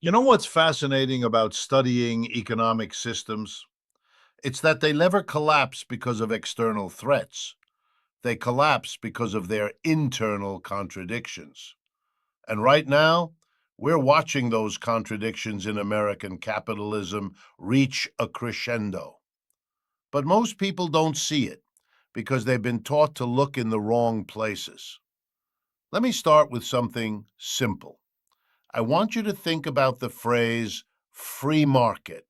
You know what's fascinating about studying economic systems? It's that they never collapse because of external threats. They collapse because of their internal contradictions. And right now, we're watching those contradictions in American capitalism reach a crescendo. But most people don't see it because they've been taught to look in the wrong places. Let me start with something simple. I want you to think about the phrase free market.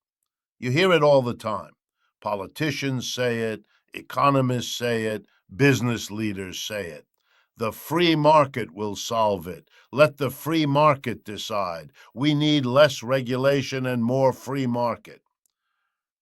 You hear it all the time. Politicians say it, economists say it, business leaders say it. The free market will solve it. Let the free market decide. We need less regulation and more free market.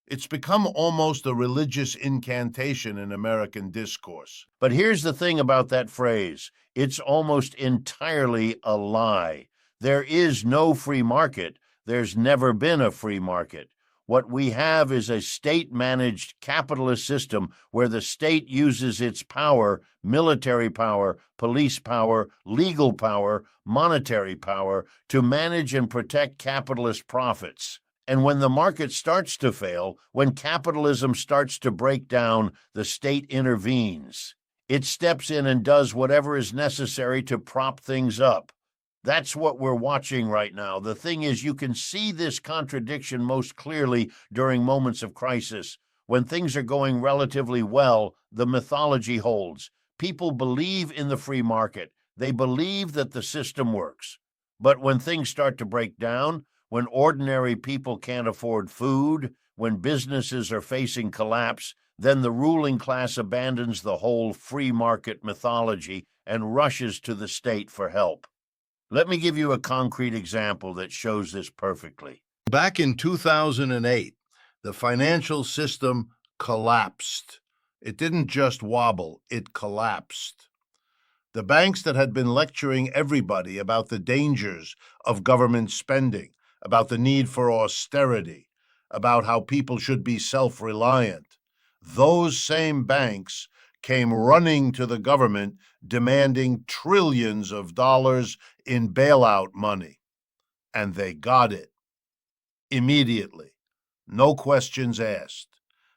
It's become almost a religious incantation in American discourse. But here's the thing about that phrase, it's almost entirely a lie. There is no free market. There's never been a free market. What we have is a state-managed capitalist system where the state uses its power, military power, police power, legal power, monetary power, to manage and protect capitalist profits. And when the market starts to fail, when capitalism starts to break down, the state intervenes. It steps in and does whatever is necessary to prop things up. That's what we're watching right now. The thing is, you can see this contradiction most clearly during moments of crisis. When things are going relatively well, the mythology holds. People believe in the free market. They believe that the system works. But when things start to break down, when ordinary people can't afford food, when businesses are facing collapse, then the ruling class abandons the whole free market mythology and rushes to the state for help. Let me give you a concrete example that shows this perfectly. Back in 2008, the financial system collapsed. It didn't just wobble, it collapsed. The banks that had been lecturing everybody about the dangers of government spending, about the need for austerity, about how people should be self-reliant, those same banks came running to the government demanding trillions of dollars in bailout money. And they got it immediately. No questions asked.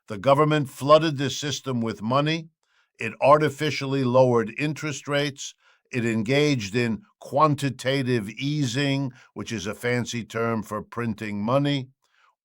The government flooded the system with money. It artificially lowered interest rates. It engaged in quantitative easing, which is a fancy term for printing money,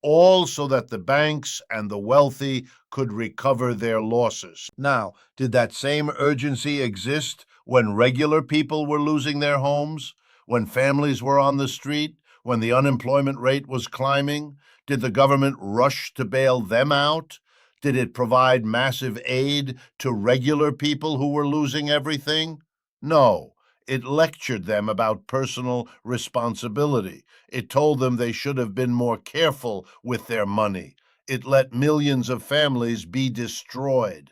all so that the banks and the wealthy could recover their losses. Now, did that same urgency exist when regular people were losing their homes, when families were on the street, when the unemployment rate was climbing? Did the government rush to bail them out? Did it provide massive aid to regular people who were losing everything? No. It lectured them about personal responsibility. It told them they should have been more careful with their money. It let millions of families be destroyed.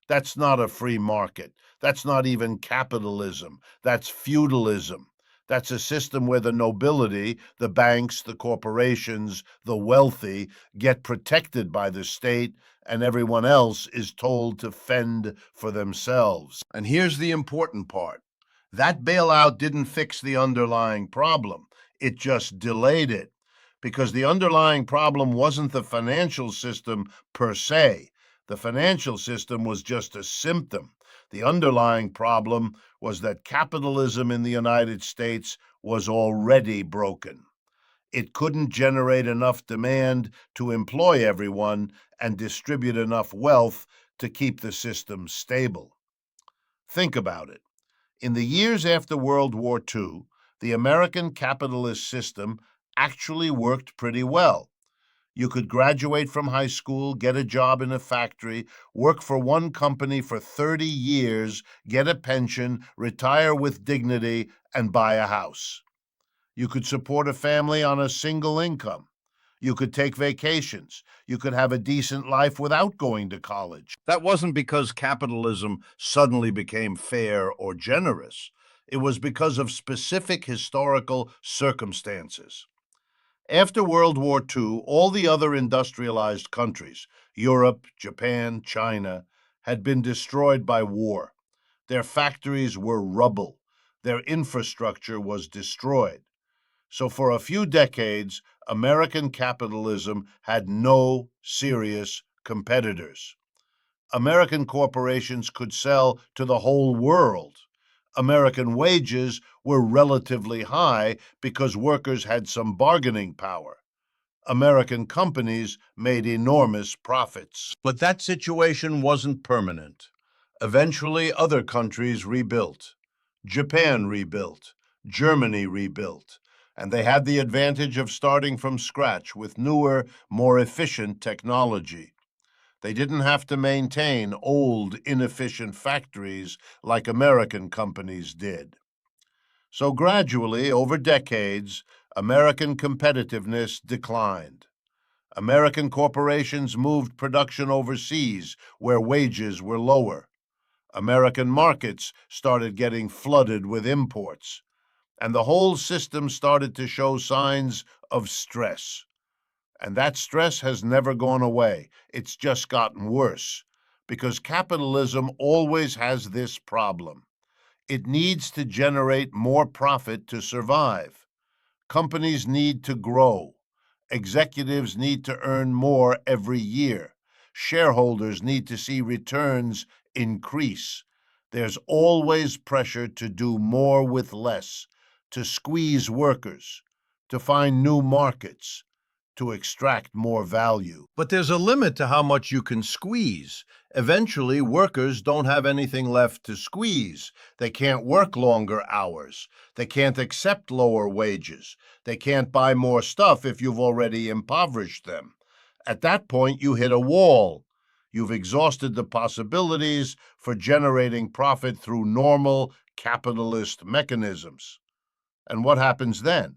That's not a free market. That's not even capitalism. That's feudalism. That's a system where the nobility, the banks, the corporations, the wealthy get protected by the state, and everyone else is told to fend for themselves. And here's the important part. That bailout didn't fix the underlying problem. It just delayed it, because the underlying problem wasn't the financial system per se. The financial system was just a symptom. The underlying problem was that capitalism in the United States was already broken. It couldn't generate enough demand to employ everyone and distribute enough wealth to keep the system stable. Think about it. In the years after World War II, the American capitalist system actually worked pretty well. You could graduate from high school, get a job in a factory, work for one company for 30 years, get a pension, retire with dignity, and buy a house. You could support a family on a single income. You could take vacations. You could have a decent life without going to college. That wasn't because capitalism suddenly became fair or generous. It was because of specific historical circumstances. After World War II, all the other industrialized countries, Europe, Japan, China, had been destroyed by war. Their factories were rubble. Their infrastructure was destroyed. So for a few decades, American capitalism had no serious competitors. American corporations could sell to the whole world. American wages were relatively high because workers had some bargaining power. American companies made enormous profits. But that situation wasn't permanent. Eventually, other countries rebuilt. Japan rebuilt. Germany rebuilt. And they had the advantage of starting from scratch with newer, more efficient technology. They didn't have to maintain old, inefficient factories like American companies did. So gradually, over decades, American competitiveness declined. American corporations moved production overseas where wages were lower. American markets started getting flooded with imports, and the whole system started to show signs of stress. And that stress has never gone away. It's just gotten worse because capitalism always has this problem. It needs to generate more profit to survive. Companies need to grow. Executives need to earn more every year. Shareholders need to see returns increase. There's always pressure to do more with less, to squeeze workers, to find new markets, to extract more value. But there's a limit to how much you can squeeze. Eventually, workers don't have anything left to squeeze. They can't work longer hours. They can't accept lower wages. They can't buy more stuff if you've already impoverished them. At that point, you hit a wall. You've exhausted the possibilities for generating profit through normal capitalist mechanisms. And what happens then?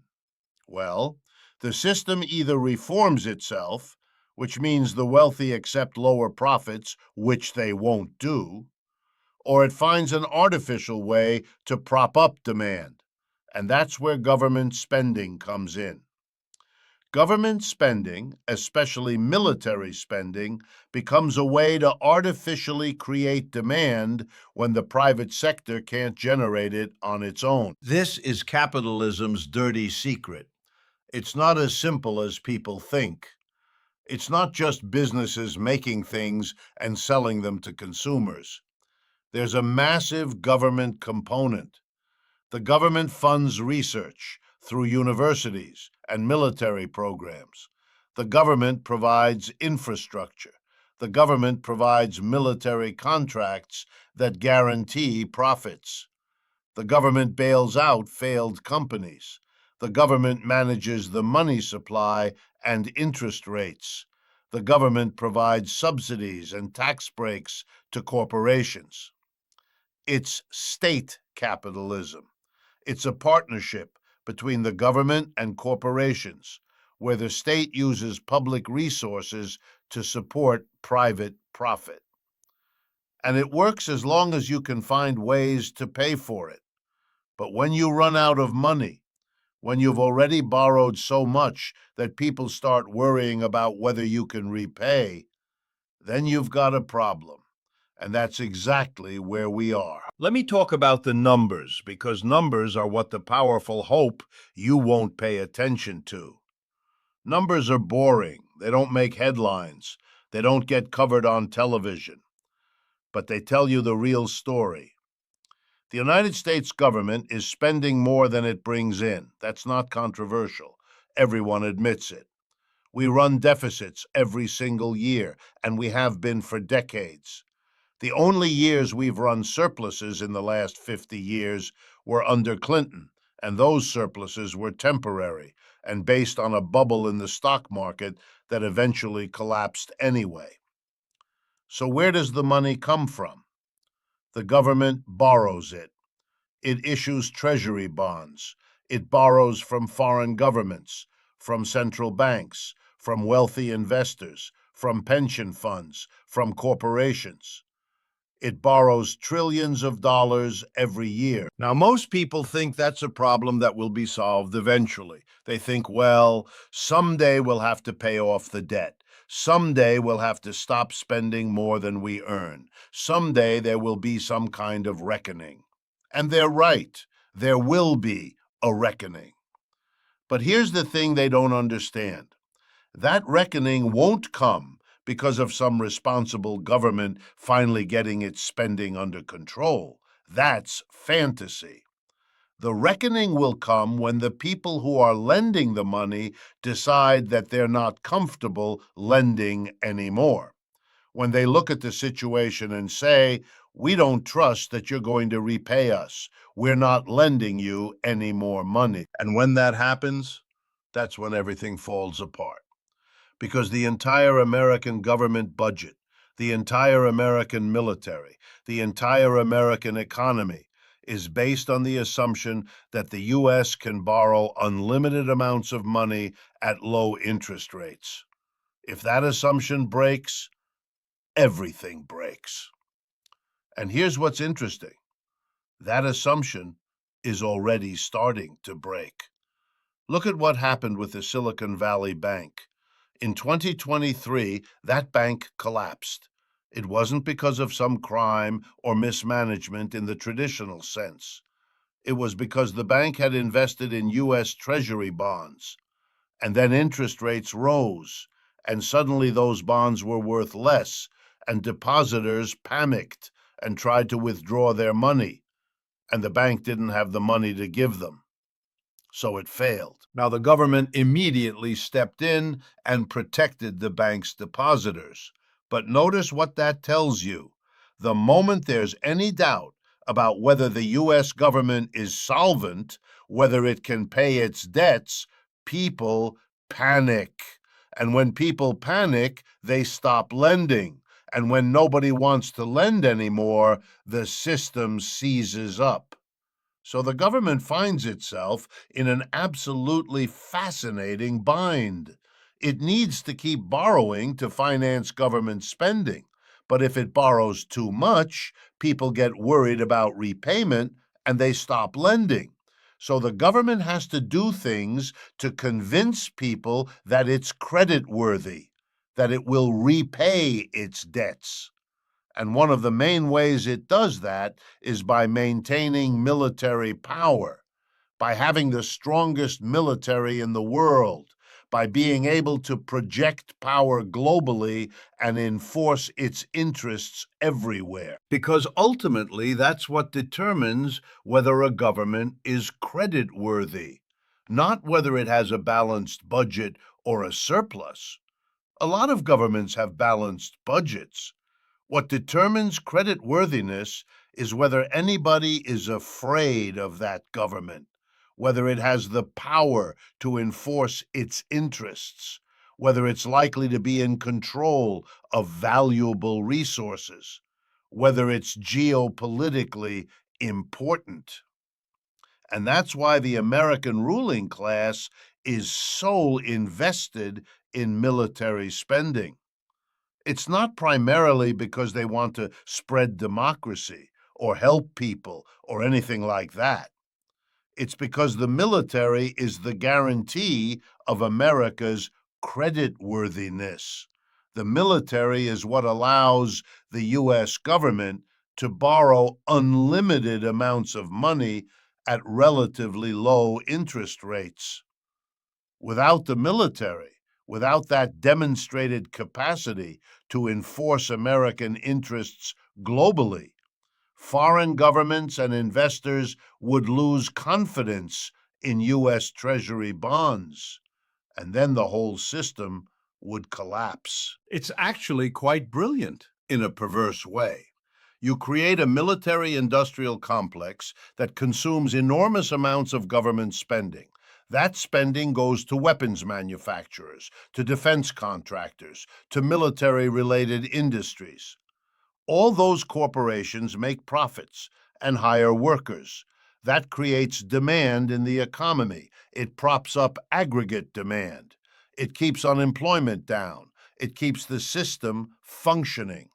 Well, the system either reforms itself, which means the wealthy accept lower profits, which they won't do, or it finds an artificial way to prop up demand. And that's where government spending comes in. Government spending, especially military spending, becomes a way to artificially create demand when the private sector can't generate it on its own. This is capitalism's dirty secret. It's not as simple as people think. It's not just businesses making things and selling them to consumers. There's a massive government component. The government funds research through universities and military programs. The government provides infrastructure. The government provides military contracts that guarantee profits. The government bails out failed companies. The government manages the money supply and interest rates. The government provides subsidies and tax breaks to corporations. It's state capitalism. It's a partnership between the government and corporations, where the state uses public resources to support private profit. And it works as long as you can find ways to pay for it. But when you run out of money, when you've already borrowed so much that people start worrying about whether you can repay, then you've got a problem. And that's exactly where we are. Let me talk about the numbers, because numbers are what the powerful hope you won't pay attention to. Numbers are boring. They don't make headlines. They don't get covered on television. But they tell you the real story. The United States government is spending more than it brings in. That's not controversial. Everyone admits it. We run deficits every single year, and we have been for decades. The only years we've run surpluses in the last 50 years were under Clinton, and those surpluses were temporary and based on a bubble in the stock market that eventually collapsed anyway. So where does the money come from? The government borrows it. It issues treasury bonds. It borrows from foreign governments, from central banks, from wealthy investors, from pension funds, from corporations. It borrows trillions of dollars every year. Now, most people think that's a problem that will be solved eventually. They think, well, someday we'll have to pay off the debt. Someday we'll have to stop spending more than we earn. Someday there will be some kind of reckoning. And they're right. There will be a reckoning. But here's the thing they don't understand. That reckoning won't come because of some responsible government finally getting its spending under control. That's fantasy. The reckoning will come when the people who are lending the money decide that they're not comfortable lending anymore. When they look at the situation and say, "We don't trust that you're going to repay us. We're not lending you any more money." And when that happens, that's when everything falls apart. Because the entire American government budget, the entire American military, the entire American economy is based on the assumption that the U.S. can borrow unlimited amounts of money at low interest rates. If that assumption breaks, everything breaks. And here's what's interesting. That assumption is already starting to break. Look at what happened with the Silicon Valley Bank. In 2023, that bank collapsed. It wasn't because of some crime or mismanagement in the traditional sense. It was because the bank had invested in U.S. Treasury bonds, and then interest rates rose, and suddenly those bonds were worth less, and depositors panicked and tried to withdraw their money, and the bank didn't have the money to give them. So it failed. Now, the government immediately stepped in and protected the bank's depositors. But notice what that tells you. The moment there's any doubt about whether the U.S. government is solvent, whether it can pay its debts, people panic. And when people panic, they stop lending. And when nobody wants to lend anymore, the system seizes up. So the government finds itself in an absolutely fascinating bind. It needs to keep borrowing to finance government spending. But if it borrows too much, people get worried about repayment and they stop lending. So the government has to do things to convince people that it's creditworthy, that it will repay its debts. And one of the main ways it does that is by maintaining military power, by having the strongest military in the world, by being able to project power globally and enforce its interests everywhere. Because ultimately, that's what determines whether a government is creditworthy, not whether it has a balanced budget or a surplus. A lot of governments have balanced budgets. What determines creditworthiness is whether anybody is afraid of that government, whether it has the power to enforce its interests, whether it's likely to be in control of valuable resources, whether it's geopolitically important. And that's why the American ruling class is so invested in military spending. It's not primarily because they want to spread democracy or help people or anything like that. It's because the military is the guarantee of America's creditworthiness. The military is what allows the U.S. government to borrow unlimited amounts of money at relatively low interest rates. Without the military, without that demonstrated capacity to enforce American interests globally, foreign governments and investors would lose confidence in U.S. Treasury bonds, and then the whole system would collapse. It's actually quite brilliant in a perverse way. You create a military-industrial complex that consumes enormous amounts of government spending. That spending goes to weapons manufacturers, to defense contractors, to military-related industries. All those corporations make profits and hire workers. That creates demand in the economy. It props up aggregate demand. It keeps unemployment down. It keeps the system functioning.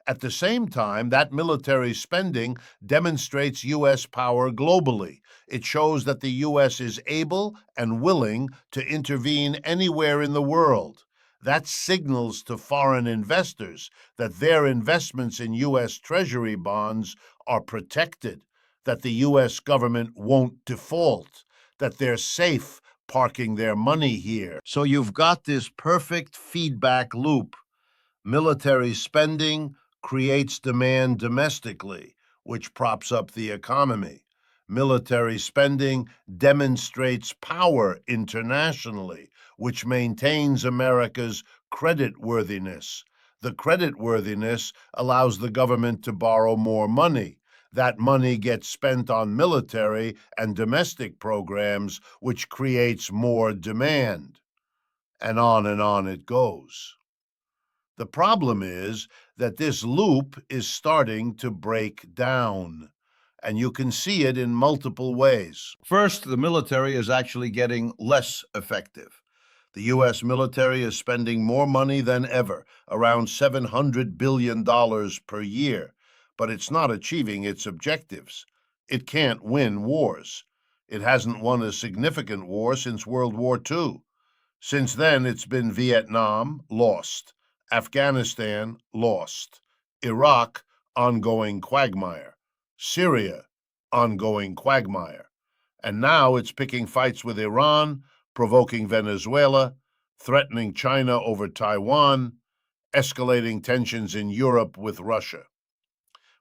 At the same time, that military spending demonstrates U.S. power globally. It shows that the U.S. is able and willing to intervene anywhere in the world. That signals to foreign investors that their investments in U.S. Treasury bonds are protected, that the U.S. government won't default, that they're safe parking their money here. So you've got this perfect feedback loop. Military spending creates demand domestically, which props up the economy. Military spending demonstrates power internationally, which maintains America's creditworthiness. The creditworthiness allows the government to borrow more money. That money gets spent on military and domestic programs, which creates more demand. And on it goes. The problem is that this loop is starting to break down, and you can see it in multiple ways. First, the military is actually getting less effective. The U.S. military is spending more money than ever, around $700 billion per year, but it's not achieving its objectives. It can't win wars. It hasn't won a significant war since World War II. Since then, it's been Vietnam, lost. Afghanistan, lost. Iraq, ongoing quagmire. Syria, ongoing quagmire. And now it's picking fights with Iran, provoking Venezuela, threatening China over Taiwan, escalating tensions in Europe with Russia.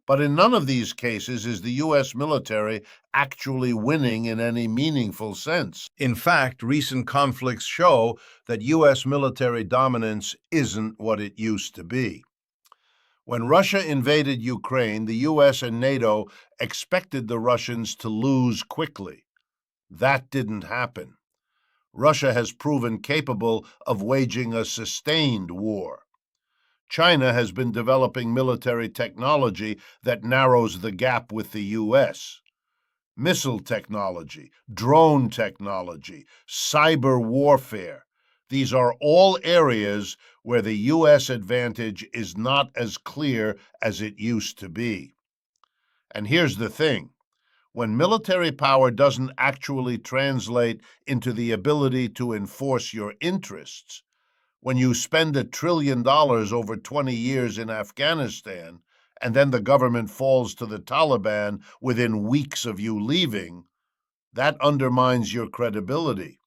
But in none of these cases is the U.S. military actually winning in any meaningful sense. In fact, recent conflicts show that U.S. military dominance isn't what it used to be. When Russia invaded Ukraine, the U.S. and NATO expected the Russians to lose quickly. That didn't happen. Russia has proven capable of waging a sustained war. China has been developing military technology that narrows the gap with the U.S. Missile technology, drone technology, cyber warfare. These are all areas where the U.S. advantage is not as clear as it used to be. And here's the thing. When military power doesn't actually translate into the ability to enforce your interests, when you spend $1 trillion over 20 years in Afghanistan, and then the government falls to the Taliban within weeks of you leaving, that undermines your credibility.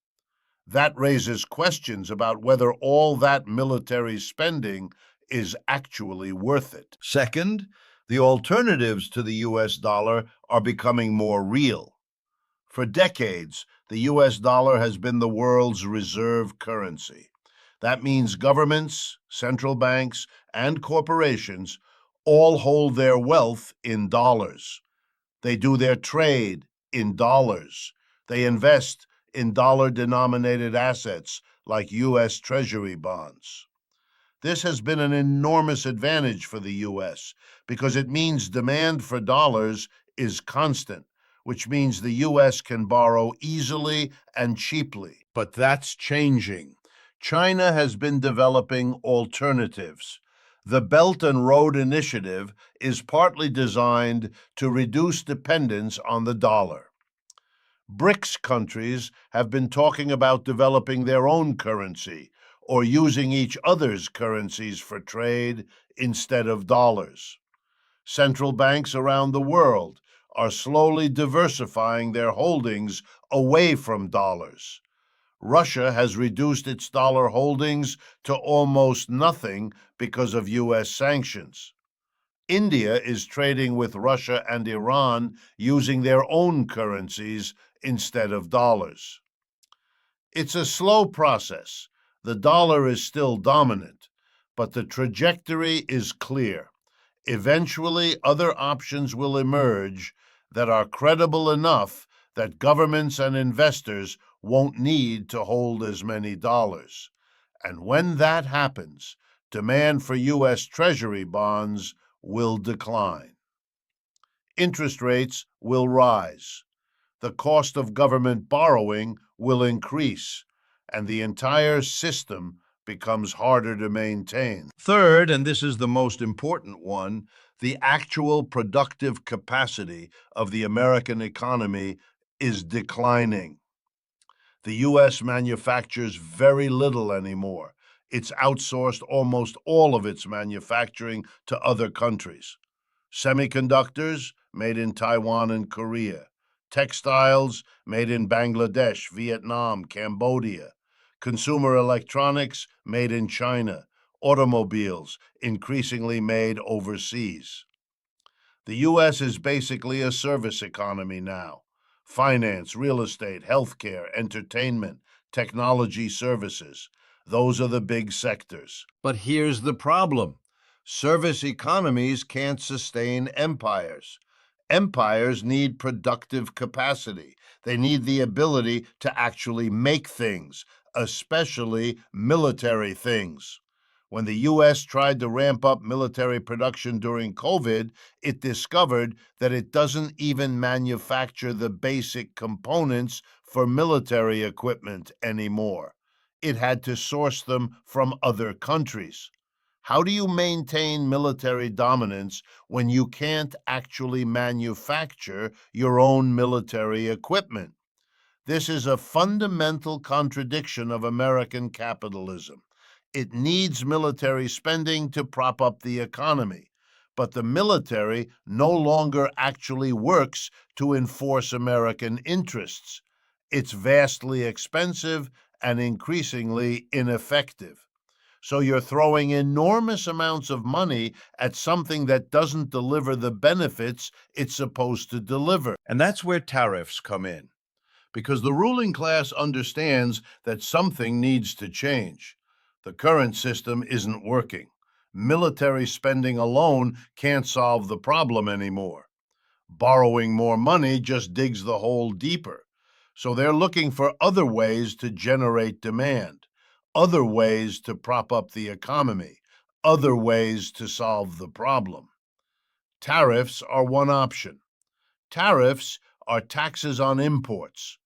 That raises questions about whether all that military spending is actually worth it. Second, the alternatives to the U.S. dollar are becoming more real. For decades, the U.S. dollar has been the world's reserve currency. That means governments, central banks, and corporations all hold their wealth in dollars. They do their trade in dollars. They invest in dollar-denominated assets like U.S. Treasury bonds. This has been an enormous advantage for the U.S. because it means demand for dollars is constant, which means the U.S. can borrow easily and cheaply. But that's changing. China has been developing alternatives. The Belt and Road Initiative is partly designed to reduce dependence on the dollar. BRICS countries have been talking about developing their own currency or using each other's currencies for trade instead of dollars. Central banks around the world are slowly diversifying their holdings away from dollars. Russia has reduced its dollar holdings to almost nothing because of U.S. sanctions. India is trading with Russia and Iran using their own currencies instead of dollars. It's a slow process. The dollar is still dominant, but the trajectory is clear. Eventually, other options will emerge that are credible enough that governments and investors won't need to hold as many dollars. And when that happens, demand for U.S. Treasury bonds will decline. Interest rates will rise. The cost of government borrowing will increase, and the entire system becomes harder to maintain. Third, and this is the most important one, the actual productive capacity of the American economy is declining. The U.S. manufactures very little anymore. It's outsourced almost all of its manufacturing to other countries. Semiconductors made in Taiwan and Korea. Textiles made in Bangladesh, Vietnam, Cambodia. Consumer electronics made in China. Automobiles increasingly made overseas. The U.S. is basically a service economy now. Finance, real estate, healthcare, entertainment, technology services. Those are the big sectors. But here's the problem. Service economies can't sustain empires. Empires need productive capacity. They need the ability to actually make things, especially military things. When the U.S. tried to ramp up military production during COVID, it discovered that it doesn't even manufacture the basic components for military equipment anymore. It had to source them from other countries. How do you maintain military dominance when you can't actually manufacture your own military equipment? This is a fundamental contradiction of American capitalism. It needs military spending to prop up the economy, but the military no longer actually works to enforce American interests. It's vastly expensive and increasingly ineffective. So you're throwing enormous amounts of money at something that doesn't deliver the benefits it's supposed to deliver. And that's where tariffs come in, because the ruling class understands that something needs to change. The current system isn't working. Military spending alone can't solve the problem anymore. Borrowing more money just digs the hole deeper. So they're looking for other ways to generate demand, other ways to prop up the economy, other ways to solve the problem. Tariffs are one option. Tariffs are taxes on imports.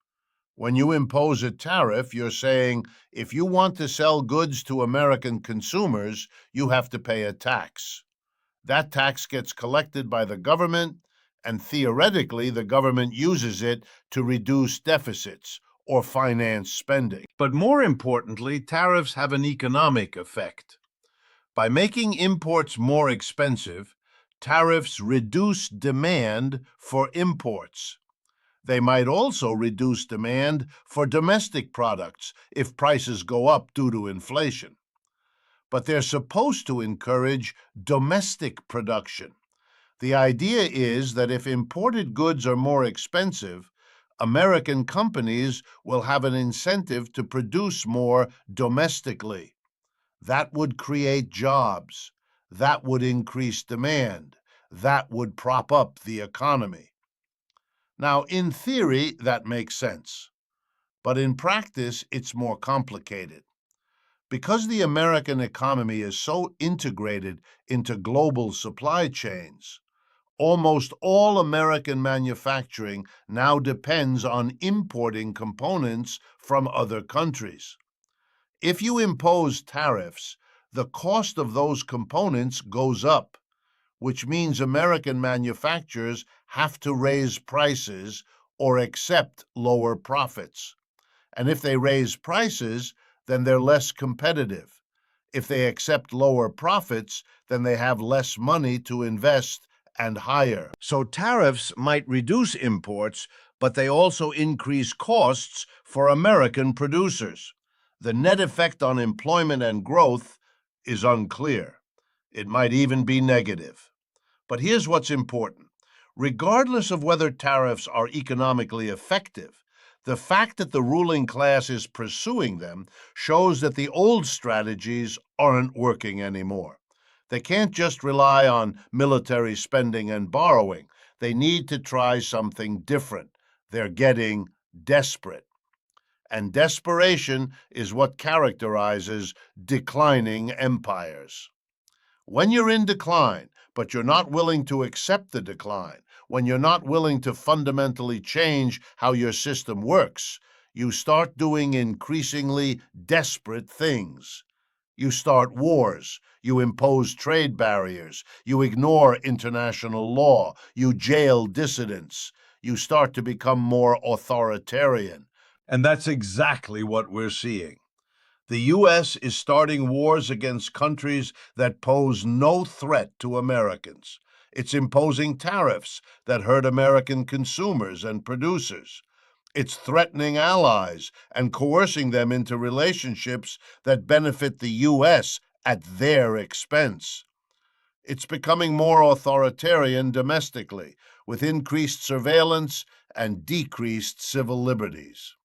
When you impose a tariff, you're saying if you want to sell goods to American consumers, you have to pay a tax. That tax gets collected by the government, and theoretically, the government uses it to reduce deficits or finance spending. But more importantly, tariffs have an economic effect. By making imports more expensive, tariffs reduce demand for imports. They might also reduce demand for domestic products if prices go up due to inflation. But they're supposed to encourage domestic production. The idea is that if imported goods are more expensive, American companies will have an incentive to produce more domestically. That would create jobs. That would increase demand. That would prop up the economy. Now, in theory, that makes sense. But in practice, it's more complicated. Because the American economy is so integrated into global supply chains, almost all American manufacturing now depends on importing components from other countries. If you impose tariffs, the cost of those components goes up, which means American manufacturers have to raise prices or accept lower profits. And if they raise prices, then they're less competitive. If they accept lower profits, then they have less money to invest and hire. So tariffs might reduce imports, but they also increase costs for American producers. The net effect on employment and growth is unclear. It might even be negative. But here's what's important. Regardless of whether tariffs are economically effective, the fact that the ruling class is pursuing them shows that the old strategies aren't working anymore. They can't just rely on military spending and borrowing. They need to try something different. They're getting desperate. And desperation is what characterizes declining empires. When you're in decline, but you're not willing to accept the decline, when you're not willing to fundamentally change how your system works, you start doing increasingly desperate things. You start wars, you impose trade barriers, you ignore international law, you jail dissidents, you start to become more authoritarian. And that's exactly what we're seeing. The U.S. is starting wars against countries that pose no threat to Americans. It's imposing tariffs that hurt American consumers and producers. It's threatening allies and coercing them into relationships that benefit the U.S. at their expense. It's becoming more authoritarian domestically, with increased surveillance and decreased civil liberties.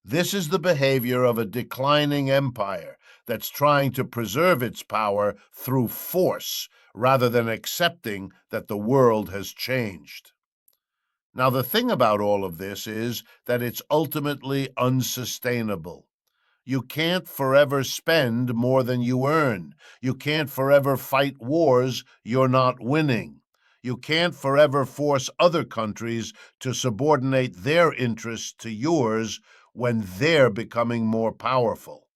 This is the behavior of a declining empire that's trying to preserve its power through force rather than accepting that the world has changed. Now, the thing about all of this is that it's ultimately unsustainable. You can't forever spend more than you earn. You can't forever fight wars you're not winning. You can't forever force other countries to subordinate their interests to yours when they're becoming more powerful.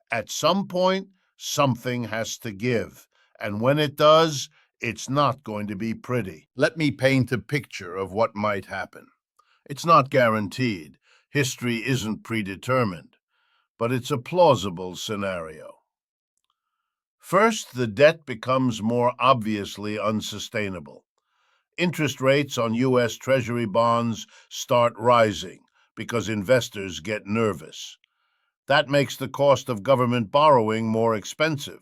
At some point, something has to give. And when it does, it's not going to be pretty. Let me paint a picture of what might happen. It's not guaranteed. History isn't predetermined, but it's a plausible scenario. First, the debt becomes more obviously unsustainable. Interest rates on U.S. Treasury bonds start rising because investors get nervous. That makes the cost of government borrowing more expensive.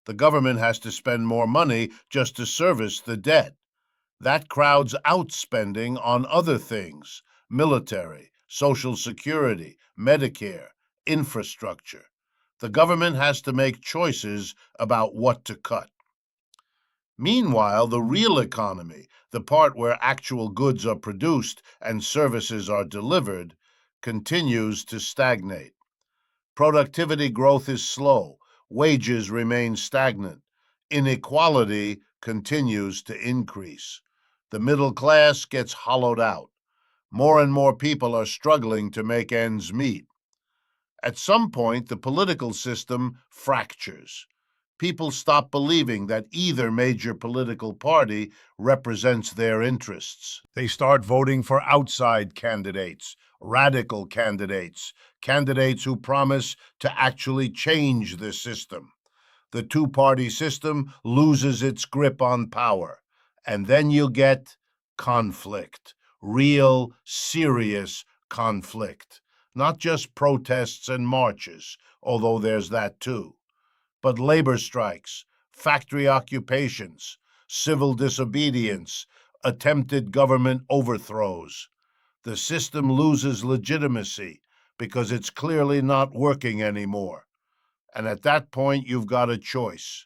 The government has to spend more money just to service the debt. That crowds out spending on other things: military, Social Security, Medicare, infrastructure. The government has to make choices about what to cut. Meanwhile, the real economy, the part where actual goods are produced and services are delivered, continues to stagnate. Productivity growth is slow, wages remain stagnant, inequality continues to increase. The middle class gets hollowed out. More and more people are struggling to make ends meet. At some point, the political system fractures. People stop believing that either major political party represents their interests. They start voting for outside candidates, radical candidates, candidates who promise to actually change the system. The two-party system loses its grip on power, and then you get conflict, real, serious conflict. Not just protests and marches, although there's that too, but labor strikes, factory occupations, civil disobedience, attempted government overthrows. The system loses legitimacy because it's clearly not working anymore. And at that point, you've got a choice.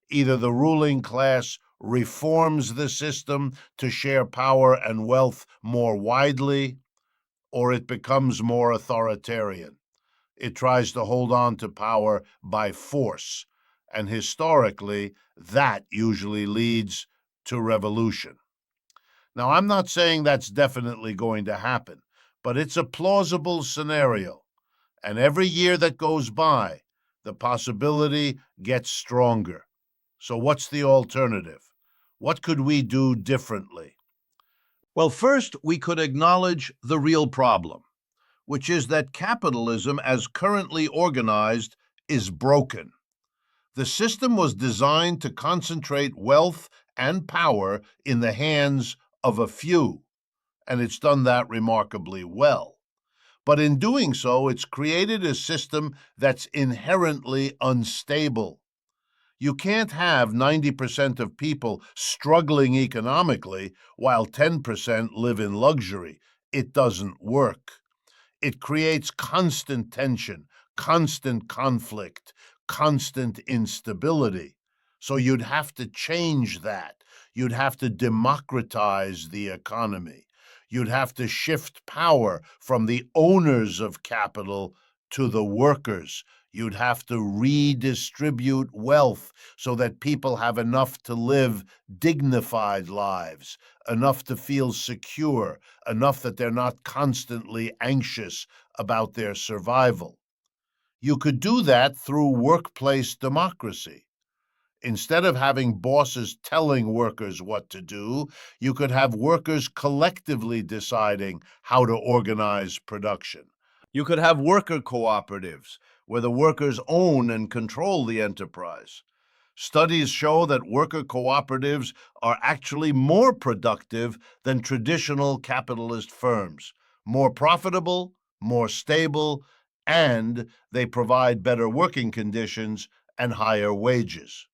Either the ruling class reforms the system to share power and wealth more widely, or it becomes more authoritarian. It tries to hold on to power by force, and historically, that usually leads to revolution. Now, I'm not saying that's definitely going to happen, but it's a plausible scenario. And every year that goes by, the possibility gets stronger. So, what's the alternative? What could we do differently? Well, first, we could acknowledge the real problem, which is that capitalism, as currently organized, is broken. The system was designed to concentrate wealth and power in the hands of a few, and it's done that remarkably well. But in doing so, it's created a system that's inherently unstable. You can't have 90% of people struggling economically while 10% live in luxury. It doesn't work. It creates constant tension, constant conflict, constant instability. So you'd have to change that. You'd have to democratize the economy. You'd have to shift power from the owners of capital to the workers. You'd have to redistribute wealth so that people have enough to live dignified lives, enough to feel secure, enough that they're not constantly anxious about their survival. You could do that through workplace democracy. Instead of having bosses telling workers what to do, you could have workers collectively deciding how to organize production. You could have worker cooperatives where the workers own and control the enterprise. Studies show that worker cooperatives are actually more productive than traditional capitalist firms, more profitable, more stable, and they provide better working conditions and higher wages.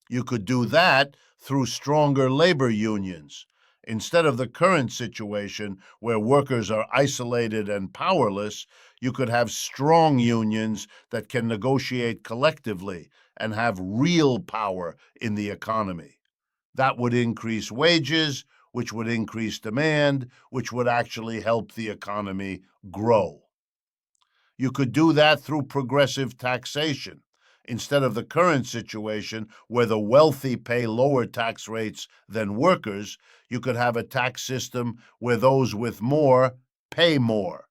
You could do that through stronger labor unions. Instead of the current situation where workers are isolated and powerless, you could have strong unions that can negotiate collectively and have real power in the economy. That would increase wages, which would increase demand, which would actually help the economy grow. You could do that through progressive taxation. Instead of the current situation where the wealthy pay lower tax rates than workers, you could have a tax system where those with more pay more.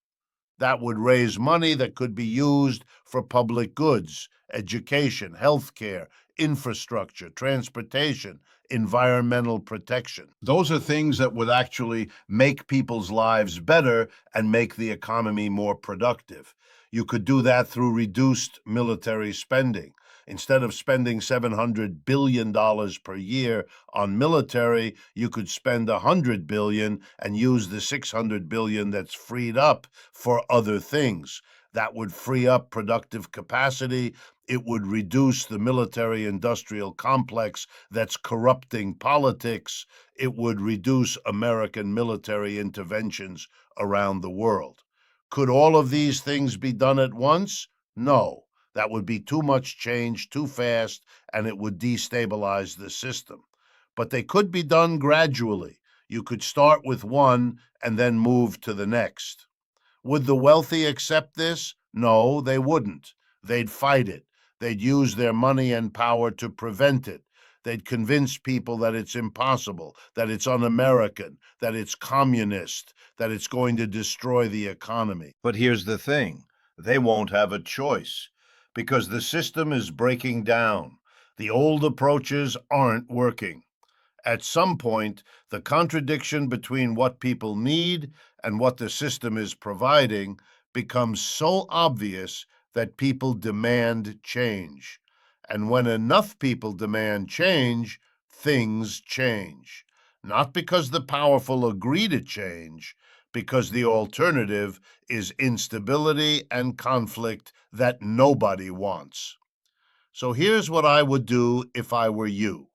That would raise money that could be used for public goods, education, healthcare, infrastructure, transportation, environmental protection. Those are things that would actually make people's lives better and make the economy more productive. You could do that through reduced military spending. Instead of spending $700 billion per year on military, you could spend $100 billion and use the $600 billion that's freed up for other things. That would free up productive capacity. It would reduce the military-industrial complex that's corrupting politics. It would reduce American military interventions around the world. Could all of these things be done at once? No. That would be too much change too fast, and it would destabilize the system. But they could be done gradually. You could start with one and then move to the next. Would the wealthy accept this? No, they wouldn't. They'd fight it. They'd use their money and power to prevent it. They'd convince people that it's impossible, that it's un-American, that it's communist, that it's going to destroy the economy. But here's the thing. They won't have a choice because the system is breaking down. The old approaches aren't working. At some point, the contradiction between what people need and what the system is providing becomes so obvious that people demand change. And when enough people demand change, things change. Not because the powerful agree to change, because the alternative is instability and conflict that nobody wants. So here's what I would do if I were you.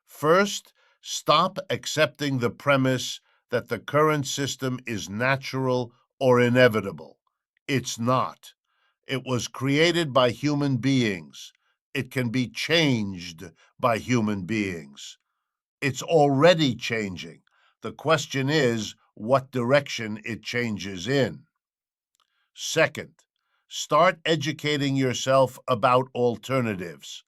First, stop accepting the premise that the current system is natural or inevitable. It's not. It was created by human beings. It can be changed by human beings. It's already changing. The question is what direction it changes in. Second, start educating yourself about alternatives.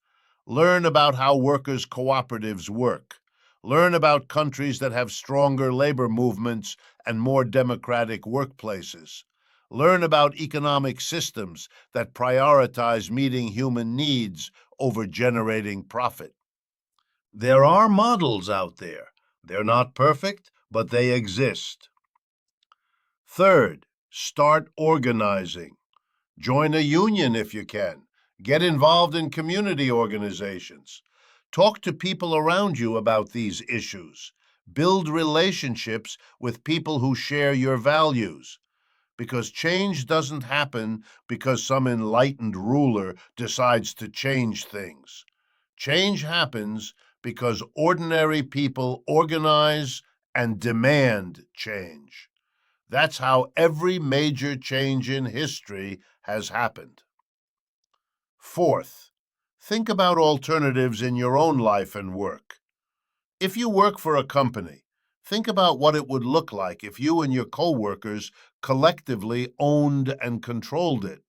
Learn about how workers' cooperatives work. Learn about countries that have stronger labor movements and more democratic workplaces. Learn about economic systems that prioritize meeting human needs over generating profit. There are models out there. They're not perfect, but they exist. Third, start organizing. Join a union if you can. Get involved in community organizations. Talk to people around you about these issues. Build relationships with people who share your values. Because change doesn't happen because some enlightened ruler decides to change things. Change happens because ordinary people organize and demand change. That's how every major change in history has happened. Fourth, think about alternatives in your own life and work. If you work for a company, think about what it would look like if you and your coworkers collectively owned and controlled it.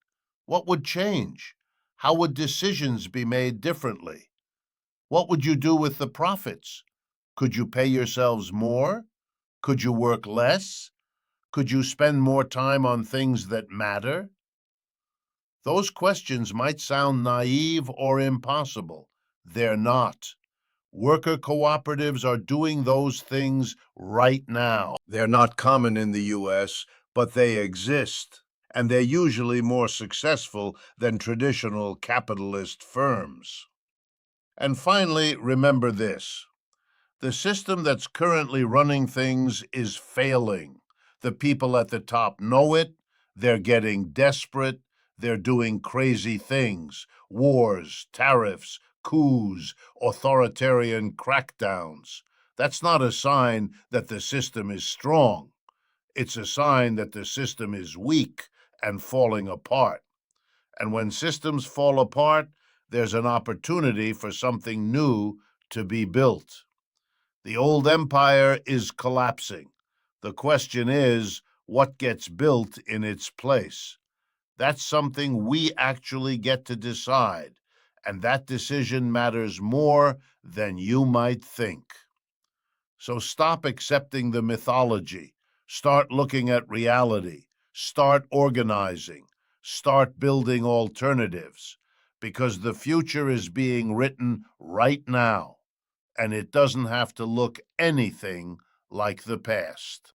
What would change? How would decisions be made differently? What would you do with the profits? Could you pay yourselves more? Could you work less? Could you spend more time on things that matter? Those questions might sound naive or impossible. They're not. Worker cooperatives are doing those things right now. They're not common in the U.S., but they exist, and they're usually more successful than traditional capitalist firms. And finally, remember this. The system that's currently running things is failing. The people at the top know it. They're getting desperate. They're doing crazy things: wars, tariffs, coups, authoritarian crackdowns. That's not a sign that the system is strong. It's a sign that the system is weak and falling apart. And when systems fall apart, there's an opportunity for something new to be built. The old empire is collapsing. The question is, what gets built in its place? That's something we actually get to decide, and that decision matters more than you might think. So stop accepting the mythology. Start looking at reality. Start organizing. Start building alternatives, because the future is being written right now, and it doesn't have to look anything like the past.